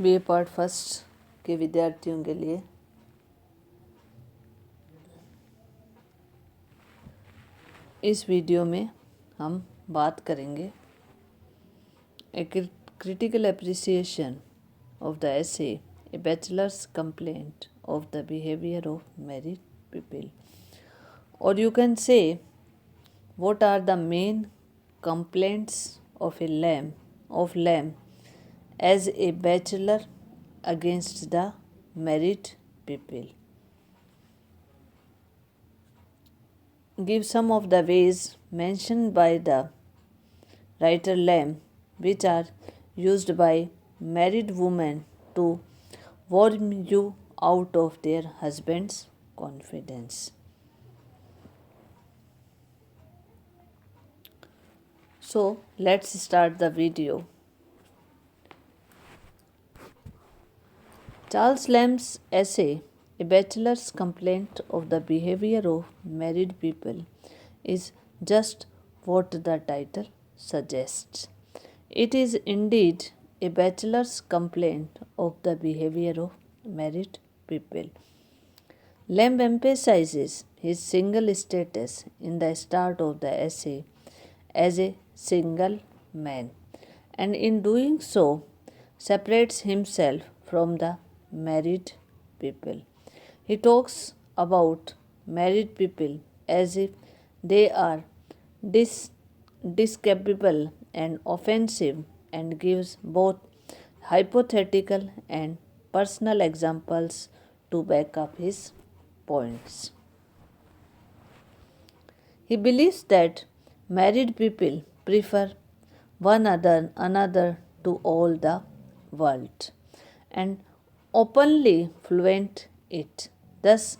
BA part first के विद्यार्थियों के लिए इस वीडियो में हम बात करेंगे ए critical appreciation of the essay A Bachelor's Complaint of the Behavior of Married People, or you can say what are the main complaints of lamb as a bachelor against the married people. Give some of the ways mentioned by the writer Lamb which are used by married women to worm you out of their husband's confidence. So let's start the video. Charles Lamb's essay, A Bachelor's Complaint of the Behavior of Married People, is just what the title suggests. It is indeed a bachelor's complaint of the behavior of married people. Lamb emphasizes his single status in the start of the essay as a single man, and in doing so separates himself from the married people. He talks about married people as if they are discapable and offensive, and gives both hypothetical and personal examples to back up his points. He believes that married people prefer another to all the world and openly flaunt it, thus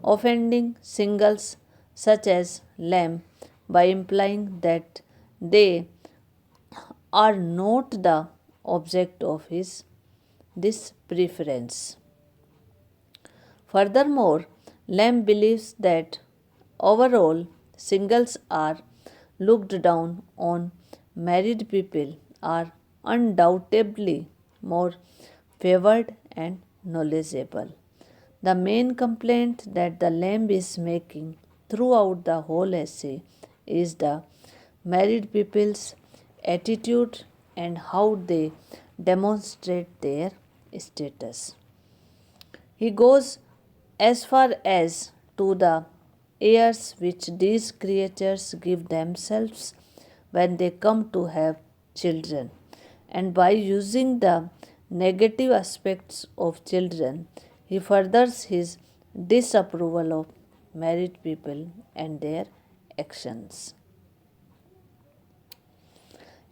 offending singles such as Lamb by implying that they are not the object of this preference. Furthermore, Lamb believes that overall singles are looked down on. Married people are undoubtedly more favored and knowledgeable. The main complaint that the Lamb is making throughout the whole essay is the married people's attitude and how they demonstrate their status. He goes as far as to the airs which these creatures give themselves when they come to have children, and by using the negative aspects of children, he furthers his disapproval of married people and their actions.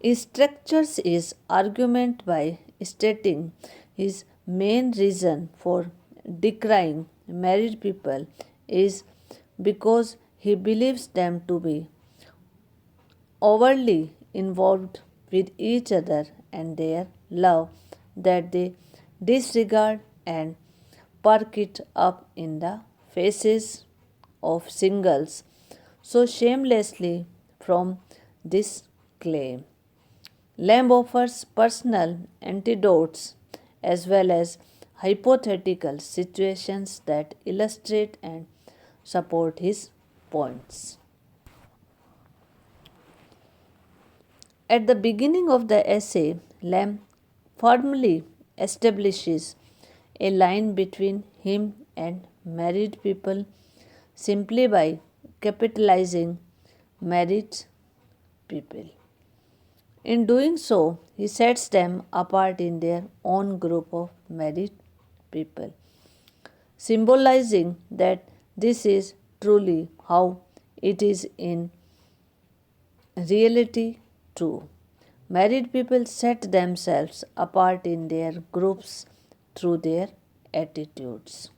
He structures his argument by stating his main reason for decrying married people is because he believes them to be overly involved with each other and their love that they disregard and perk it up in the faces of singles so shamelessly from this claim. Lamb offers personal antidotes as well as hypothetical situations that illustrate and support his points. At the beginning of the essay, Lamb firmly establishes a line between him and married people simply by capitalizing married people. In doing so, he sets them apart in their own group of married people, symbolizing that this is truly how it is in reality too. Married people set themselves apart in their groups through their attitudes.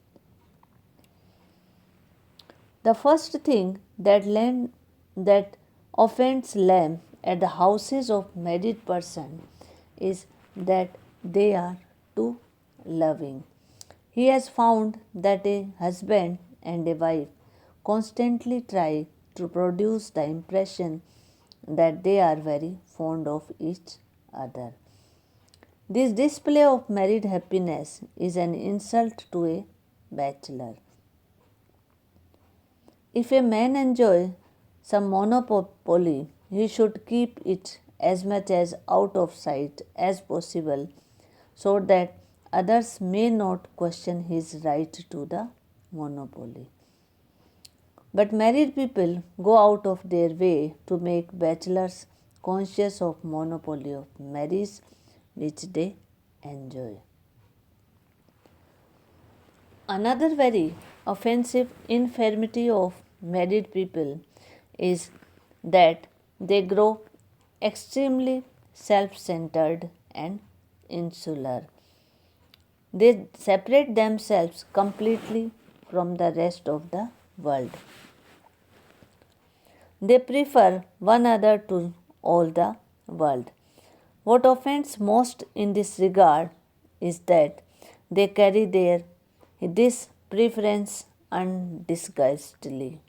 The first thing that offends Lamb at the houses of married person is that they are too loving. He has found that a husband and a wife constantly try to produce the impression that they are very fond of each other. This display of married happiness is an insult to a bachelor. If a man enjoys some monopoly, he should keep it as much as out of sight as possible so that others may not question his right to the monopoly. But married people go out of their way to make bachelors conscious of monopoly of marriage which they enjoy. Another very offensive infirmity of married people is that they grow extremely self centered and insular. They separate themselves completely from the rest of the world. They prefer one another to all the world. What offends most in this regard is that they carry this preference undisguisedly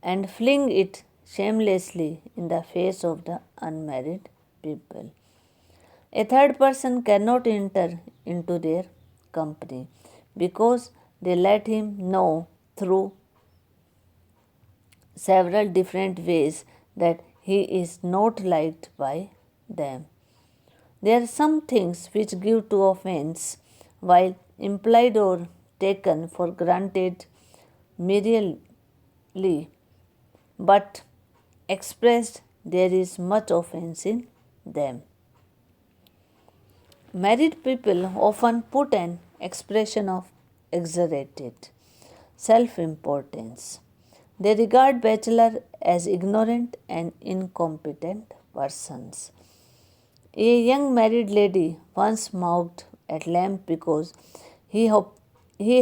and fling it shamelessly in the face of the unmarried people. A third person cannot enter into their company because they let him know through several different ways that he is not liked by them. There are some things which give to offense, while implied or taken for granted merely, but expressed there is much offense in them. Married people often put an expression of exaggerated self importance. They regard bachelor as ignorant and incompetent persons. A young married lady once mocked at Lamb because he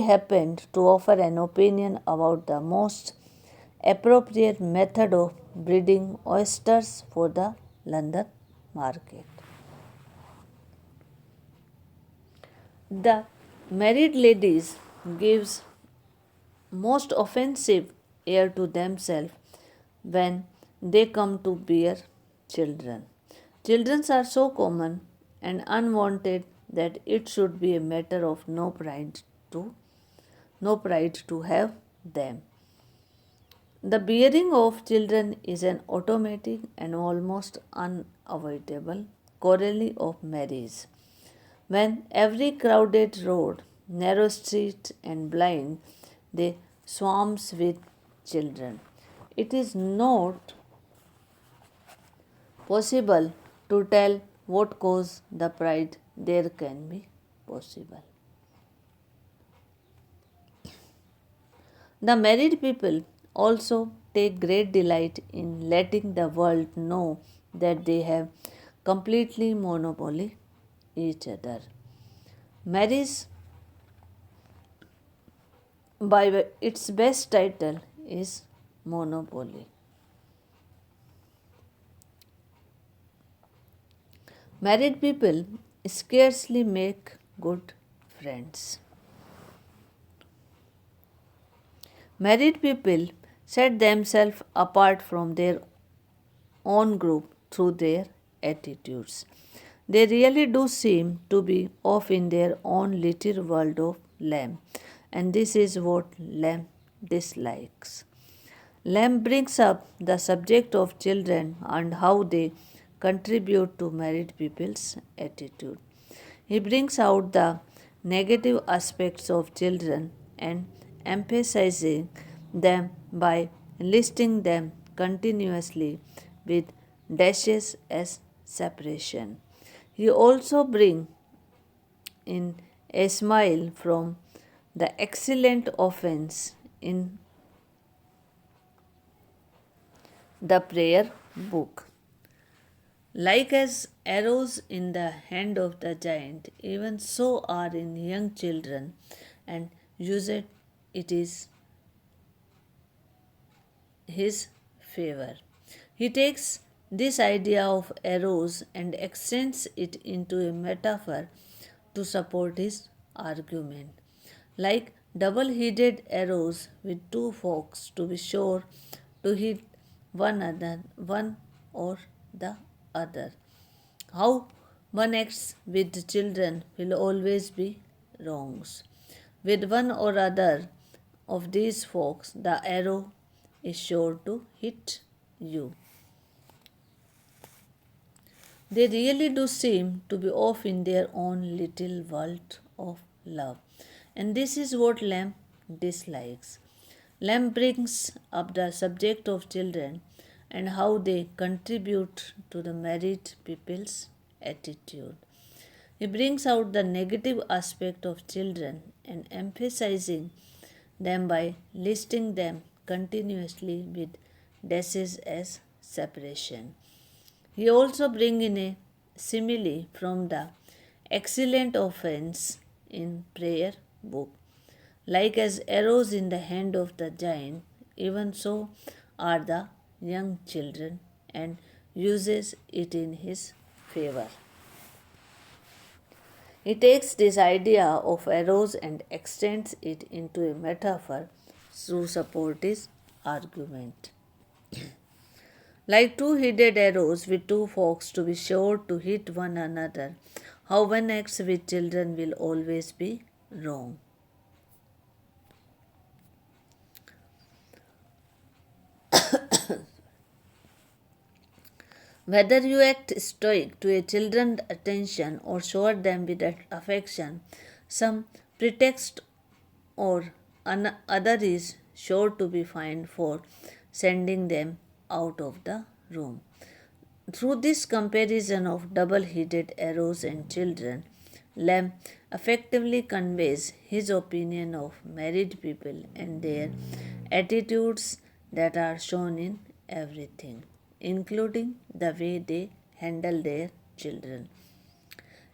happened to offer an opinion about the most appropriate method of breeding oysters for the London market. The married ladies gives most offensive air to themselves when they come to bear children. Children are so common and unwanted that it should be a matter of to no pride to have them. The bearing of children is an automatic and almost unavoidable corollary of marriage. When every crowded road, narrow street, and blind, they swarms with children. It is not possible to tell what cause the pride there can be possible. The married people also take great delight in letting the world know that they have completely monopoly each other. Marriage by its best title is monopoly. Married people scarcely make good friends. Married people set themselves apart from their own group through their attitudes. They really do seem to be off in their own little world of Lamb, and this is what Lamb dislikes. Lamb brings up the subject of children and how they contribute to married people's attitude. He brings out the negative aspects of children and emphasizing them by listing them continuously with dashes as separation. He also brings in a smile from the excellent offense in the prayer book. Like as arrows in the hand of the giant, even so are in young children, and used it is his favor. He takes this idea of arrows and extends it into a metaphor to support his argument. Like double headed arrows with two forks to be sure to hit one or the other. How One acts with children will always be wrongs. With one or other of these folks, the arrow is sure to hit you. They really do seem to be off in their own little world of love. And this is what Lamb dislikes. Lamb brings up the subject of children and how they contribute to the married people's attitude. He brings out the negative aspect of children and emphasizing them by listing them continuously with dashes as separation. He also brings in a simile from the excellent offense in prayer book. Like as arrows in the hand of the giant, even so are the young children, and uses it in his favor. He takes this idea of arrows and extends it into a metaphor to support his argument. Like two headed arrows with two forks to be sure to hit one another, how one acts with children will always be wrong. Whether you act stoic to a children's attention or show them with affection, some pretext or other is sure to be found for sending them out of the room. Through this comparison of double headed arrows and children, Lamb effectively conveys his opinion of married people and their attitudes that are shown in everything, including the way they handle their children.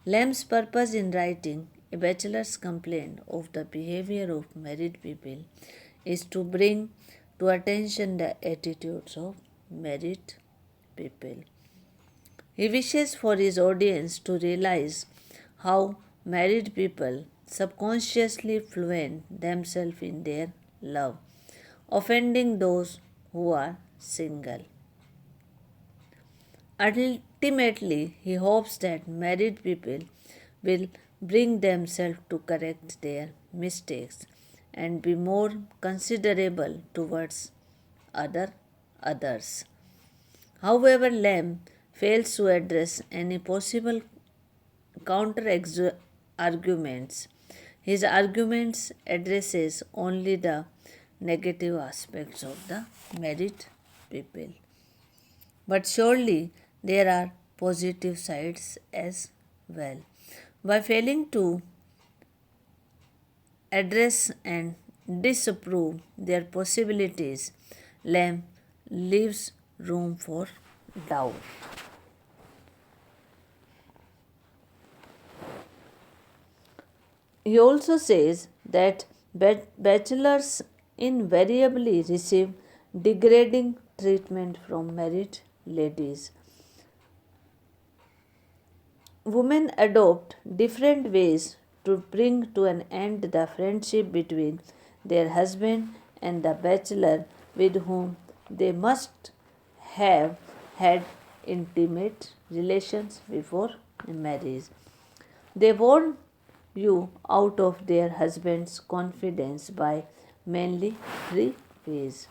Lamb's purpose in writing a bachelor's complaint of the behavior of married people is to bring to attention the attitudes of married people. He wishes for his audience to realize how married people subconsciously fluent themselves in their love, offending those who are single. Ultimately, he hopes that married people will bring themselves to correct their mistakes and be more considerable towards others. However, Lamb fails to address any possible counter arguments. His arguments addresses only the negative aspects of the married people. But surely there are positive sides as well. By failing to address and disapprove their possibilities, Lamb leaves room for doubt. He also says that bachelors invariably receive degrading treatment from married ladies. Women adopt different ways to bring to an end the friendship between their husband and the bachelor with whom they must have had intimate relations before marriage. They warn you out of their husband's confidence by mainly three ways.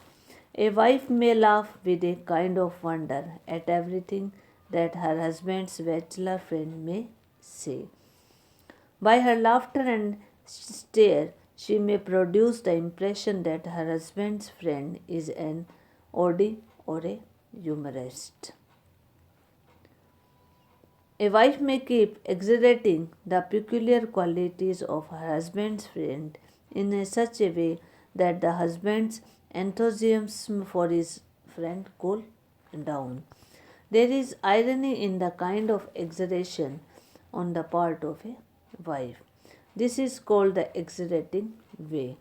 A wife may laugh with a kind of wonder at everything that her husband's bachelor friend may say. By her laughter and stare, she may produce the impression that her husband's friend is an oddie or a humorist. A wife may keep exaggerating the peculiar qualities of her husband's friend in such a way that the husband's enthusiasm for his friend cool down. There is irony in the kind of exaggeration on the part of a wife. This is called the exaggerating way.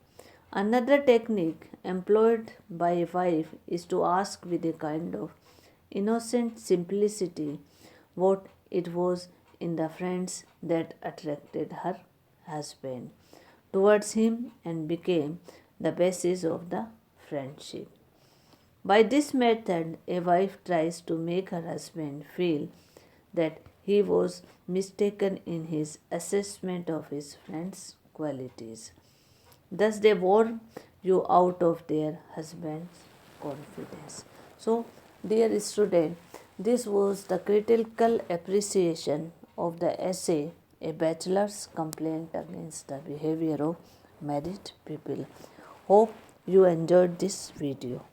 Another technique employed by a wife is to ask with a kind of innocent simplicity what it was in the friends that attracted her husband towards him and became the basis of the friendship. By this method, a wife tries to make her husband feel that he was mistaken in his assessment of his friends' qualities. Thus, they wore you out of their husband's confidence. So, dear student, this was the critical appreciation of the essay A Bachelor's Complaint Against the Behavior of Married People. Hope you enjoyed this video.